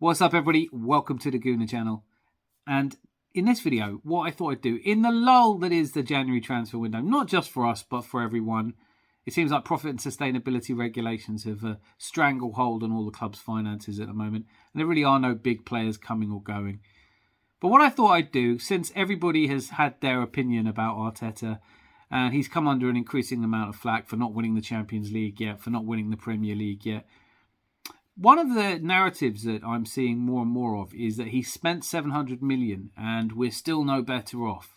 What's up, everybody? Welcome to the Gooner channel. And in this video, what I thought I'd do, in the lull that is the January transfer window, not just for us, but for everyone, it seems like profit and sustainability regulations have a stranglehold on all the club's finances at the moment, and there really are no big players coming or going. But what I thought I'd do, since everybody has had their opinion about Arteta, and he's come under an increasing amount of flack for not winning the Champions League yet, for not winning the Premier League yet, one of the narratives that I'm seeing more and more of is that he spent 700 million and we're still no better off.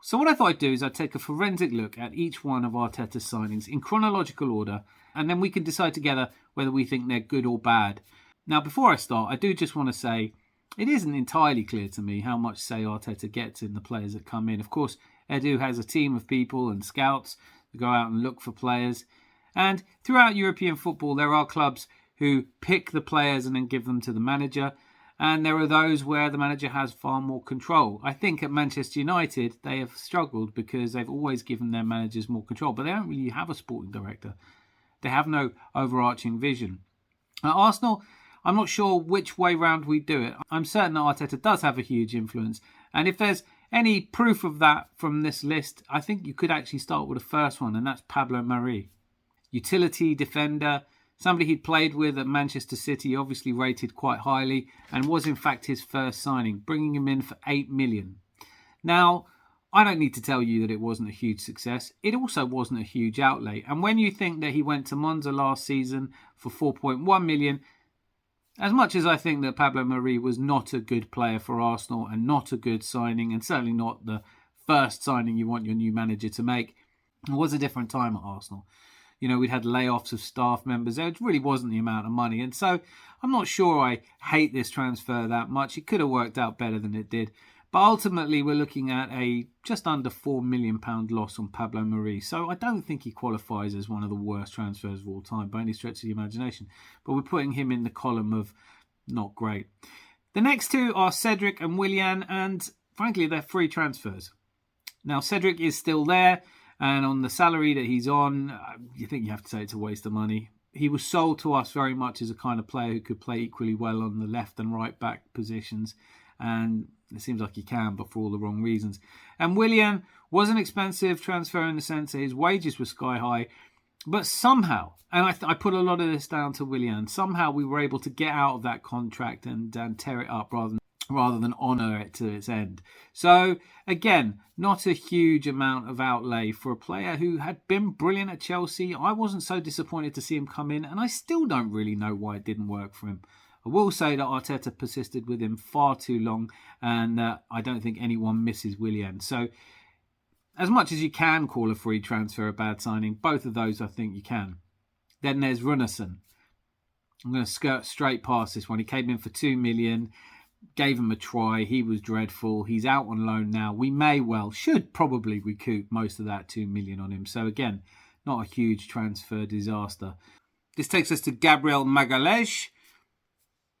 So what I thought I'd do is I'd take a forensic look at each one of Arteta's signings in chronological order, and then we can decide together whether we think they're good or bad. Now, before I start, I do just want to say it isn't entirely clear to me how much say Arteta gets in the players that come in. Of course, Edu has a team of people and scouts that go out and look for players. And throughout European football, there are clubs who pick the players and then give them to the manager. And there are those where the manager has far more control. I think at Manchester United, they have struggled because they've always given their managers more control. But they don't really have a sporting director. They have no overarching vision. At Arsenal, I'm not sure which way round we do it. I'm certain that Arteta does have a huge influence. And if there's any proof of that from this list, I think you could actually start with the first one, and that's Pablo Hernandez. Utility defender, somebody he'd played with at Manchester City, obviously rated quite highly, and was in fact his first signing, bringing him in for 8 million. Now, I don't need to tell you that it wasn't a huge success. It also wasn't a huge outlay. And when you think that he went to Monza last season for 4.1 million, as much as I think that Pablo Hernandez was not a good player for Arsenal and not a good signing, and certainly not the first signing you want your new manager to make, it was a different time at Arsenal. You know, we'd had layoffs of staff members. It really wasn't the amount of money. And so I'm not sure I hate this transfer that much. It could have worked out better than it did. But ultimately, we're looking at a just under £4 million loss on Pablo Hernandez. So I don't think he qualifies as one of the worst transfers of all time by any stretch of the imagination. But we're putting him in the column of not great. The next two are Cedric and Willian. And frankly, they're free transfers. Now, Cedric is still there. And on the salary that he's on, you think you have to say it's a waste of money. He was sold to us very much as a kind of player who could play equally well on the left and right back positions. And it seems like he can, but for all the wrong reasons. And Willian was an expensive transfer in the sense that his wages were sky high. But somehow, and I put a lot of this down to Willian, somehow we were able to get out of that contract and tear it up rather than honour it to its end. So, again, not a huge amount of outlay for a player who had been brilliant at Chelsea. I wasn't so disappointed to see him come in, and I still don't really know why it didn't work for him. I will say that Arteta persisted with him far too long, and I don't think anyone misses Willian. So, as much as you can call a free transfer a bad signing, both of those I think you can. Then there's Runarsson. I'm going to skirt straight past this one. He came in for 2 million. Gave him a try. He was dreadful. He's out on loan now. We should probably recoup most of that 2 million on him. So again, not a huge transfer disaster. This takes us to Gabriel Jesus.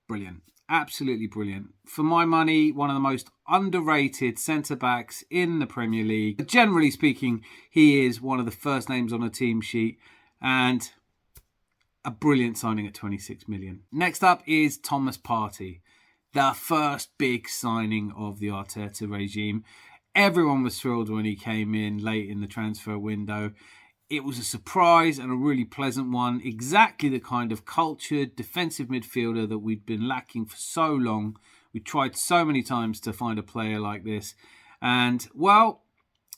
Brilliant. Absolutely brilliant. For my money, one of the most underrated centre-backs in the Premier League. Generally speaking, he is one of the first names on a team sheet and a brilliant signing at 26 million. Next up is Thomas Partey. The first big signing of the Arteta regime. Everyone was thrilled when he came in late in the transfer window. It was a surprise and a really pleasant one. Exactly the kind of cultured defensive midfielder that we'd been lacking for so long. We tried so many times to find a player like this. And, well,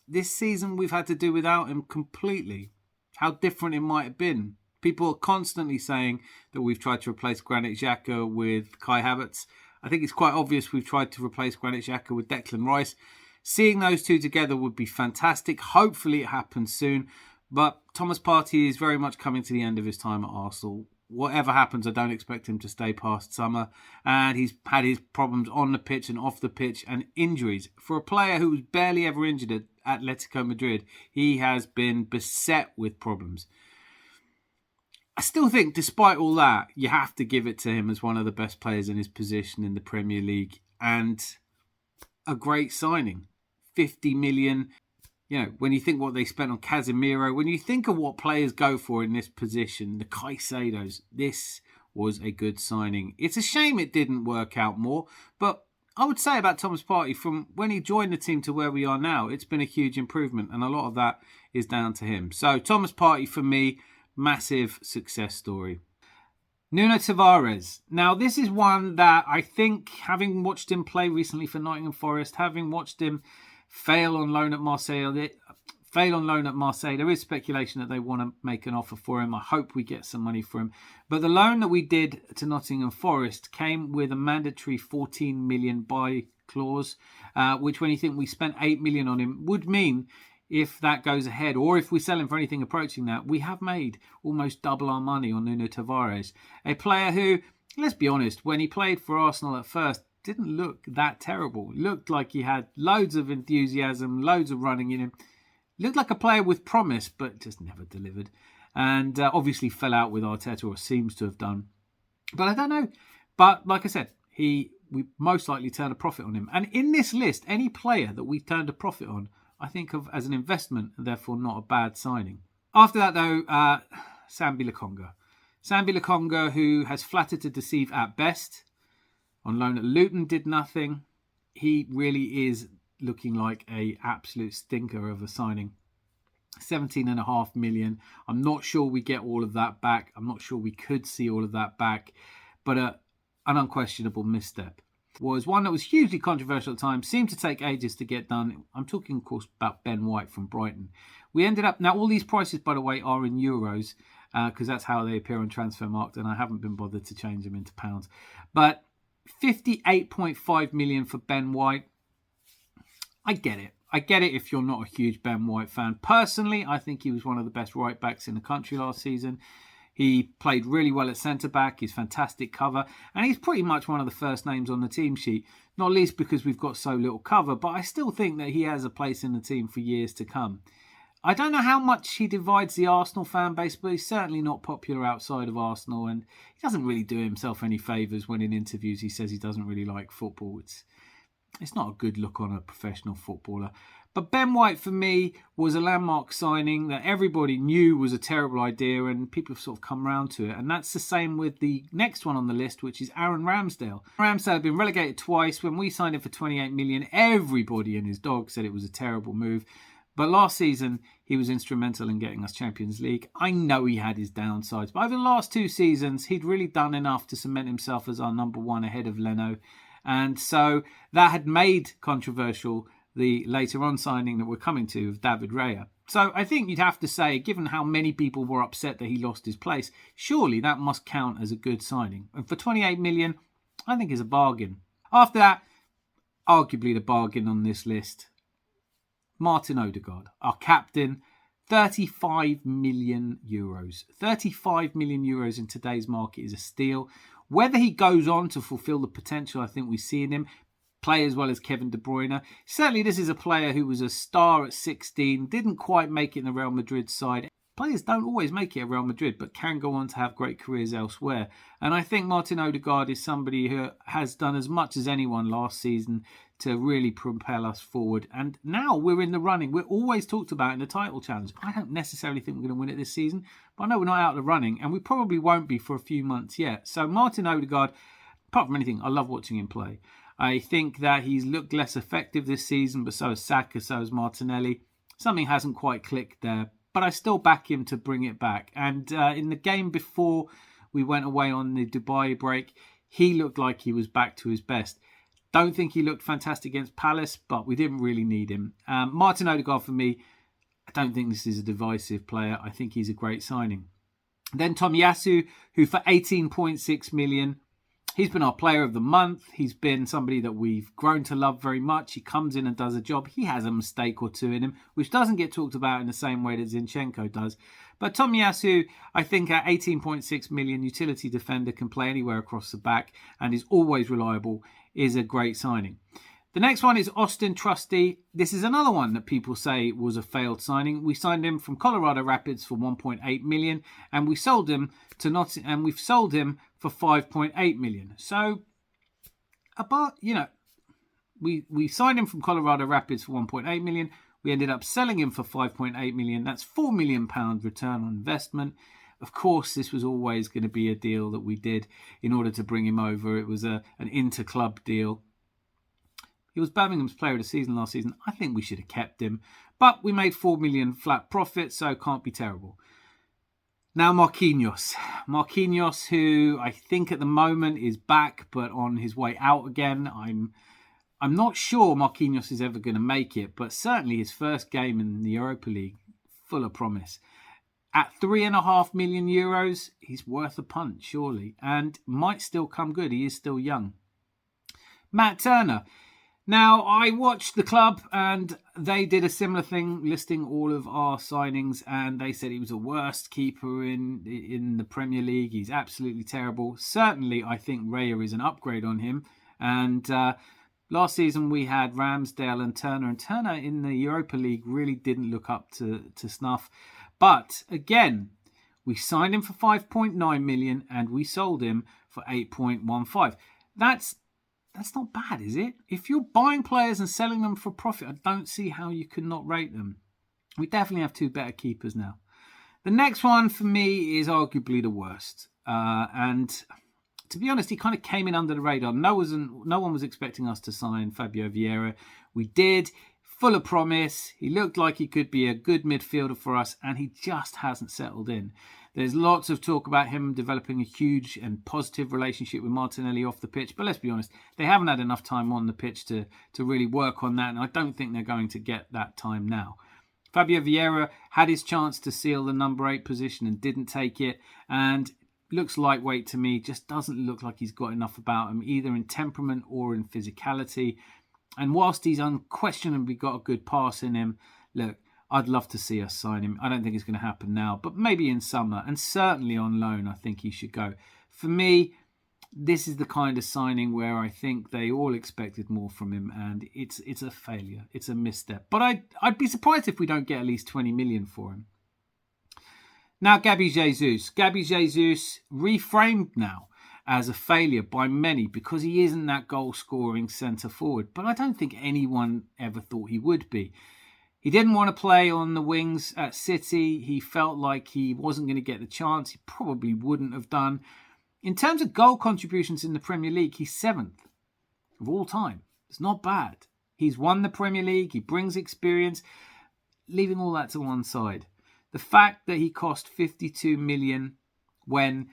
this season we've had to do without him completely. How different it might have been. People are constantly saying that we've tried to replace Granit Xhaka with Kai Havertz. I think it's quite obvious we've tried to replace Granit Xhaka with Declan Rice. Seeing those two together would be fantastic. Hopefully it happens soon. But Thomas Partey is very much coming to the end of his time at Arsenal. Whatever happens, I don't expect him to stay past summer. And he's had his problems on the pitch and off the pitch and injuries. For a player who was barely ever injured at Atletico Madrid, he has been beset with problems. I still think, despite all that, you have to give it to him as one of the best players in his position in the Premier League. And a great signing. 50 million. You know, when you think what they spent on Casemiro, when you think of what players go for in this position, the Caicedos, this was a good signing. It's a shame it didn't work out more, but I would say about Thomas Partey, from when he joined the team to where we are now, it's been a huge improvement, and a lot of that is down to him. So Thomas Partey, for me, massive success story. Nuno Tavarez. Now, this is one that I think, having watched him play recently for Nottingham Forest, having watched him fail on loan at Marseille, there is speculation that they want to make an offer for him. I hope we get some money for him. But the loan that we did to Nottingham Forest came with a mandatory 14 million buy clause, which, when you think we spent 8 million on him, would mean, if that goes ahead, or if we sell him for anything approaching that, we have made almost double our money on Nuno Tavarez. A player who, let's be honest, when he played for Arsenal at first, didn't look that terrible. Looked like he had loads of enthusiasm, loads of running in him. Looked like a player with promise, but just never delivered. And obviously fell out with Arteta, or seems to have done. But I don't know. But like I said, we most likely turned a profit on him. And in this list, any player that we turned a profit on, I think of as an investment, and therefore not a bad signing. After that, though, Sambi Lokonga. Sambi Lokonga, who has flattered to deceive at best. On loan at Luton, did nothing. He really is looking like a absolute stinker of a signing. 17.5 million. I'm not sure we get all of that back. I'm not sure we could see all of that back. But an unquestionable misstep. Was one that was hugely controversial at the time, seemed to take ages to get done. I'm talking, of course, about Ben White from Brighton. We ended up, now all these prices, by the way, are in euros, because that's how they appear on Transfermarkt, and I haven't been bothered to change them into pounds. But 58.5 million for Ben White. I get it. I get it if you're not a huge Ben White fan. Personally, I think he was one of the best right backs in the country last season. He played really well at centre-back. He's fantastic cover. And he's pretty much one of the first names on the team sheet. Not least because we've got so little cover. But I still think that he has a place in the team for years to come. I don't know how much he divides the Arsenal fan base, but he's certainly not popular outside of Arsenal. And he doesn't really do himself any favours when in interviews he says he doesn't really like football. It's not a good look on a professional footballer. But Ben White, for me, was a landmark signing that everybody knew was a terrible idea, and people have sort of come around to it. And that's the same with the next one on the list, which is Aaron Ramsdale. Ramsdale had been relegated twice. When we signed him for 28 million, everybody and his dog said it was a terrible move. But last season, he was instrumental in getting us Champions League. I know he had his downsides, but over the last 2 seasons, he'd really done enough to cement himself as our number one ahead of Leno. And so that had made controversial the later on signing that we're coming to of David Raya. So I think you'd have to say, given how many people were upset that he lost his place, surely that must count as a good signing. And for 28 million, I think is a bargain. After that, arguably the bargain on this list, Martin Odegaard, our captain, 35 million euros. 35 million euros in today's market is a steal. Whether he goes on to fulfill the potential I think we see in him, play as well as Kevin De Bruyne. Certainly this is a player who was a star at 16, didn't quite make it in the Real Madrid side. Players don't always make it at Real Madrid, but can go on to have great careers elsewhere. And I think Martin Odegaard is somebody who has done as much as anyone last season to really propel us forward. And now we're in the running. We're always talked about in the title challenge. I don't necessarily think we're going to win it this season, but I know we're not out of the running, and we probably won't be for a few months yet. So Martin Odegaard, apart from anything, I love watching him play. I think that he's looked less effective this season, but so has Saka, so has Martinelli. Something hasn't quite clicked there, but I still back him to bring it back. And in the game before we went away on the Dubai break, he looked like he was back to his best. Don't think he looked fantastic against Palace, but we didn't really need him. Martin Odegaard, for me, I don't think this is a divisive player. I think he's a great signing. Then Tomiyasu, who for 18.6 million, he's been our player of the month. He's been somebody that we've grown to love very much. He comes in and does a job. He has a mistake or two in him, which doesn't get talked about in the same way that Zenchenko does. But Tomiyasu, I think at 18.6 million, utility defender, can play anywhere across the back and is always reliable, is a great signing. The next one is Austin Trusty. This is another one that people say was a failed signing. We signed him from Colorado Rapids for 1.8 million, and we sold him to we've sold him for 5.8 million. So, we signed him from Colorado Rapids for 1.8 million. We ended up selling him for 5.8 million. That's £4 million return on investment. Of course, this was always going to be a deal that we did in order to bring him over. It was an inter-club deal. He was Birmingham's player of the season last season. I think we should have kept him. But we made 4 million flat profit, so can't be terrible. Now Marquinhos. Marquinhos, who I think at the moment is back, but on his way out again. I'm not sure Marquinhos is ever going to make it, but certainly his first game in the Europa League, full of promise. At €3.5 million, he's worth a punt, surely, and might still come good. He is still young. Matt Turner. Now, I watched the club and they did a similar thing, listing all of our signings, and they said he was the worst keeper in the Premier League. He's absolutely terrible. Certainly, I think Raya is an upgrade on him. And last season, we had Ramsdale and Turner in the Europa League really didn't look up to snuff. But again, we signed him for 5.9 million and we sold him for 8.15. That's not bad, is it? If you're buying players and selling them for profit, I don't see how you could not rate them. We definitely have two better keepers now. The next one for me is arguably the worst. And to be honest, he kind of came in under the radar. No one was expecting us to sign Fabio Vieira. We did. Full of promise. He looked like he could be a good midfielder for us, and he just hasn't settled in. There's lots of talk about him developing a huge and positive relationship with Martinelli off the pitch. But let's be honest, they haven't had enough time on the pitch to really work on that. And I don't think they're going to get that time now. Fabio Vieira had his chance to seal the number 8 position and didn't take it. And looks lightweight to me. Just doesn't look like he's got enough about him, either in temperament or in physicality. And whilst he's unquestionably got a good pass in him, look, I'd love to see us sign him. I don't think it's going to happen now, but maybe in summer, and certainly on loan, I think he should go. For me, this is the kind of signing where I think they all expected more from him, and it's a failure. It's a misstep. But I'd be surprised if we don't get at least 20 million for him. Now, Gabriel Jesus. Gabriel Jesus reframed now as a failure by many because he isn't that goal-scoring centre-forward. But I don't think anyone ever thought he would be. He didn't want to play on the wings at City. He felt like he wasn't going to get the chance. He probably wouldn't have done. In terms of goal contributions in the Premier League, he's 7th of all time. It's not bad. He's won the Premier League. He brings experience. Leaving all that to one side. The fact that he cost 52 million when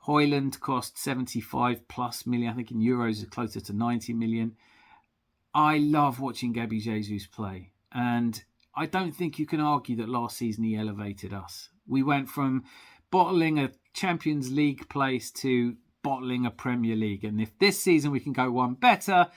Højlund cost 75 plus million, I think in euros, it's closer to 90 million. I love watching Gabriel Jesus play. And I don't think you can argue that last season he elevated us. We went from bottling a Champions League place to bottling a Premier League. And if this season we can go one better,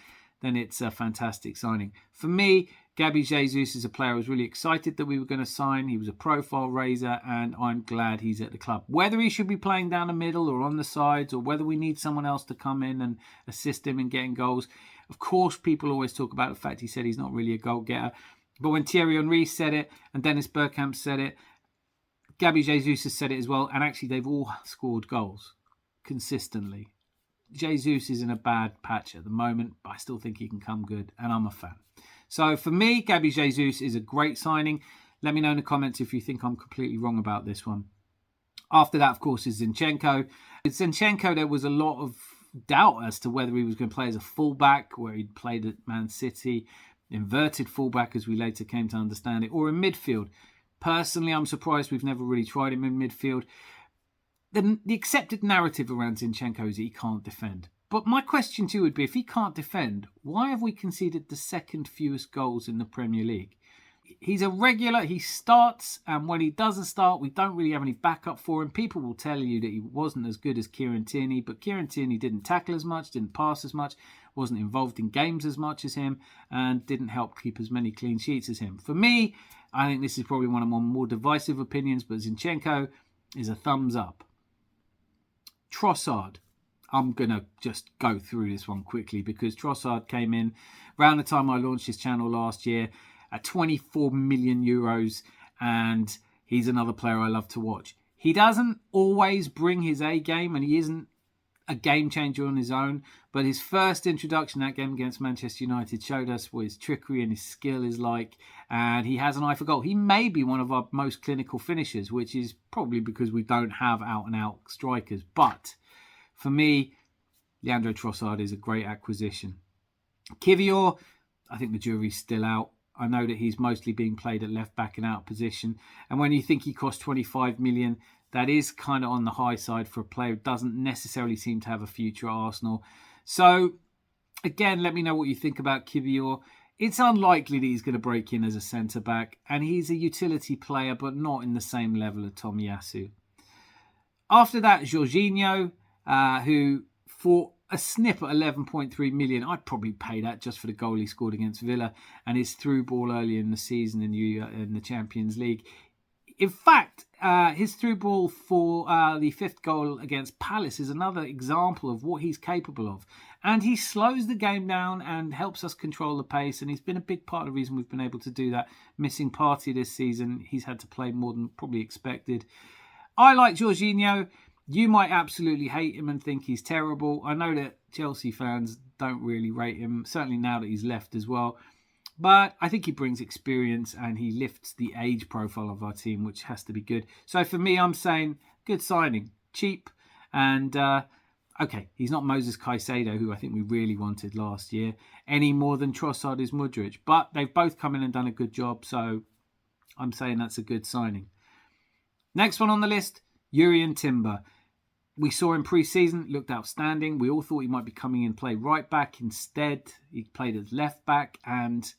then it's a fantastic signing. For me, Gabriel Jesus is a player I was really excited that we were going to sign. He was a profile raiser, and I'm glad he's at the club. Whether he should be playing down the middle or on the sides, or whether we need someone else to come in and assist him in getting goals. Of course, people always talk about the fact he said he's not really a goal-getter. But when Thierry Henry said it, and Dennis Bergkamp said it, Gabriel Jesus has said it as well, and actually they've all scored goals consistently. Jesus is in a bad patch at the moment, but I still think he can come good, and I'm a fan. So for me, Gabriel Jesus is a great signing. Let me know in the comments if you think I'm completely wrong about this one. After that, of course, is Zenchenko. With Zenchenko, there was a lot of doubt as to whether he was going to play as a fullback, where he'd played at Man City, inverted fullback as we later came to understand it, or in midfield. Personally, I'm surprised we've never really tried him in midfield. The accepted narrative around Zinchenko is that he can't defend. But my question to you would be, if he can't defend, why have we conceded the second fewest goals in the Premier League? He's a regular, he starts, and when he doesn't start, we don't really have any backup for him. People will tell you that he wasn't as good as Kieran Tierney, but Kieran Tierney didn't tackle as much, didn't pass as much, wasn't involved in games as much as him, and didn't help keep as many clean sheets as him. For me, I think this is probably one of my more divisive opinions, but Zinchenko is a thumbs up. Trossard. I'm going to just go through this one quickly because Trossard came in around the time I launched his channel last year at 24 million euros, and he's another player I love to watch. He doesn't always bring his A game, and he isn't a game changer on his own, but his first introduction, that game against Manchester United, showed us what his trickery and his skill is like, and he has an eye for goal. He may be one of our most clinical finishers, which is probably because we don't have out-and-out strikers. But for me, Leandro Trossard is a great acquisition. Kivior, I think the jury's still out. I know that he's mostly being played at left-back and out position, and when you think he cost 25 million, that is kind of on the high side for a player who doesn't necessarily seem to have a future at Arsenal. So, again, let me know what you think about Kivior. It's unlikely that he's going to break in as a centre-back, and he's a utility player, but not in the same level as Tomiyasu. After that, Jorginho, who for a snip at 11.3 million, I'd probably pay that just for the goal he scored against Villa and his through ball earlier in the season in the Champions League. In fact, his through ball for the fifth goal against Palace is another example of what he's capable of. And he slows the game down and helps us control the pace. And he's been a big part of the reason we've been able to do that. Missing Partey this season, he's had to play more than probably expected. I like Jorginho. You might absolutely hate him and think he's terrible. I know that Chelsea fans don't really rate him, certainly now that he's left as well. But I think he brings experience and he lifts the age profile of our team, which has to be good. So for me, I'm saying good signing, cheap. And, okay, he's not Moses Caicedo, who I think we really wanted last year, any more than Trossard is Mudryk. But they've both come in and done a good job. So I'm saying that's a good signing. Next one on the list, Jurrien Timber. We saw him pre-season, looked outstanding. We all thought he might be coming in play right back. Instead, he played as left back. And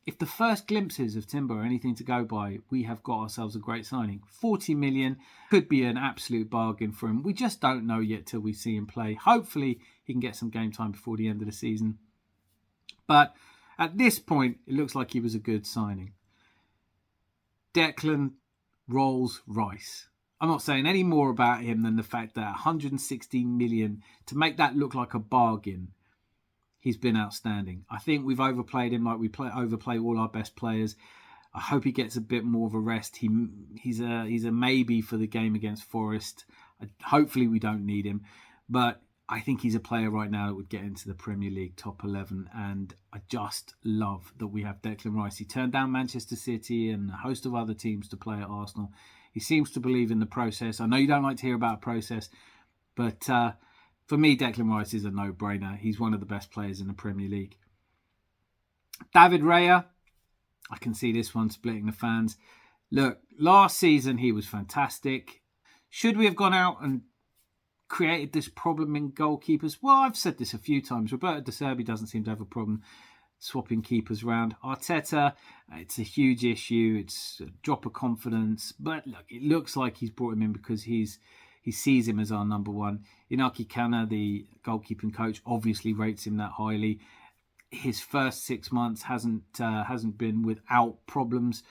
if the first glimpses of Timber are anything to go by, we have got ourselves a great signing. 40 million could be an absolute bargain for him. We just don't know yet till we see him play. Hopefully, he can get some game time before the end of the season. But at this point, it looks like he was a good signing. Declan Rice. I'm not saying any more about him than the fact that 116 million, to make that look like a bargain, he's been outstanding. I think we've overplayed him like we overplay all our best players. I hope he gets a bit more of a rest. He's a maybe for the game against Forest. Hopefully we don't need him. But I think he's a player right now that would get into the Premier League top 11. And I just love that we have Declan Rice. He turned down Manchester City and a host of other teams to play at Arsenal. He seems to believe in the process. I know you don't like to hear about a process, but for me, Declan Rice is a no-brainer. He's one of the best players in the Premier League. David Raya, I can see this one splitting the fans. Look, last season he was fantastic. Should we have gone out and created this problem in goalkeepers? Well, I've said this a few times. Roberto De Zerbi doesn't seem to have a problem swapping keepers around. Arteta, it's a huge issue. It's a drop of confidence. But look, it looks like he's brought him in because he sees him as our number one. Inaki Kana, the goalkeeping coach, obviously rates him that highly. His first 6 months hasn't been without problems.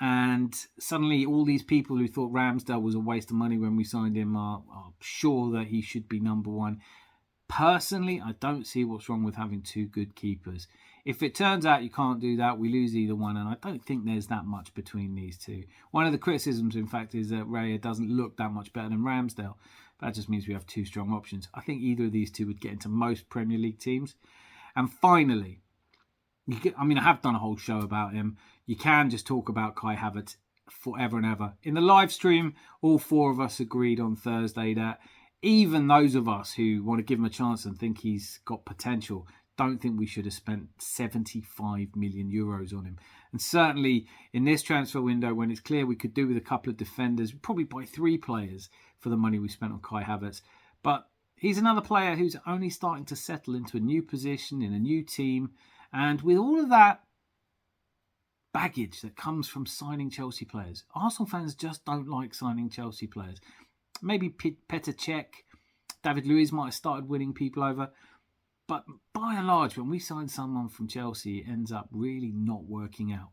And suddenly all these people who thought Ramsdale was a waste of money when we signed him are sure that he should be number one. Personally, I don't see what's wrong with having two good keepers. If it turns out you can't do that, we lose either one, and I don't think there's that much between these two. One of the criticisms, in fact, is that Raya doesn't look that much better than Ramsdale. That just means we have two strong options. I think either of these two would get into most Premier League teams. And finally, I have done a whole show about him. You can just talk about Kai Havertz forever and ever. In the live stream, all four of us agreed on Thursday that even those of us who want to give him a chance and think he's got potential don't think we should have spent 75 million euros on him. And certainly in this transfer window, when it's clear we could do with a couple of defenders, probably buy 3 players for the money we spent on Kai Havertz. But he's another player who's only starting to settle into a new position in a new team. And with all of that baggage that comes from signing Chelsea players, Arsenal fans just don't like signing Chelsea players. Maybe Petr Cech, David Luiz might have started winning people over. But by and large, when we sign someone from Chelsea, it ends up really not working out.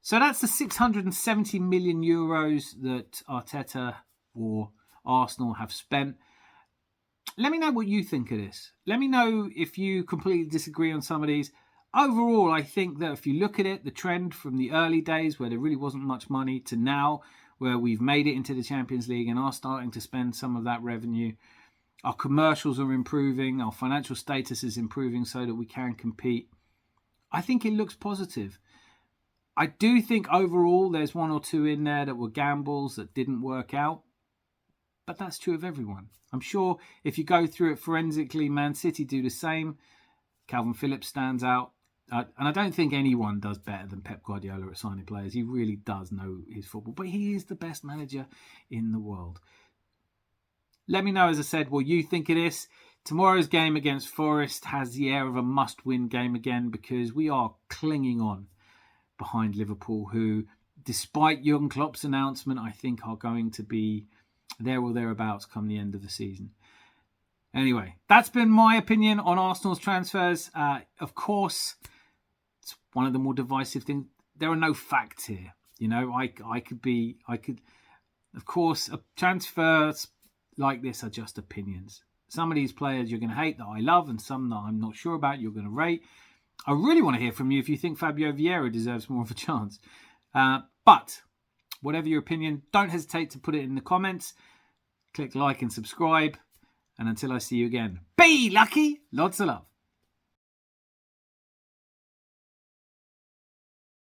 So that's the 670 million euros that Arteta or Arsenal have spent. Let me know what you think of this. Let me know if you completely disagree on some of these. Overall, I think that if you look at it, the trend from the early days where there really wasn't much money to now, where we've made it into the Champions League and are starting to spend some of that revenue, Our commercials are improving. Our financial status is improving so that we can compete. I think it looks positive. I do think overall there's one or two in there that were gambles that didn't work out. But that's true of everyone. I'm sure if you go through it forensically, Man City do the same. Calvin Phillips stands out. And I don't think anyone does better than Pep Guardiola at signing players. He really does know his football. But he is the best manager in the world. Let me know, as I said, what you think of this. Tomorrow's game against Forest has the air of a must-win game again because we are clinging on behind Liverpool, who, despite Jurgen Klopp's announcement, I think are going to be there or thereabouts come the end of the season. Anyway, that's been my opinion on Arsenal's transfers. Of course, it's one of the more divisive things. There are no facts here. You know, of course, transfers like this are just opinions. Some of these players you're going to hate that I love, and some that I'm not sure about you're going to rate. I really want to hear from you if you think Fabio Vieira deserves more of a chance. But whatever your opinion, don't hesitate to put it in the comments. Click like and subscribe. And until I see you again, be lucky. Lots of love.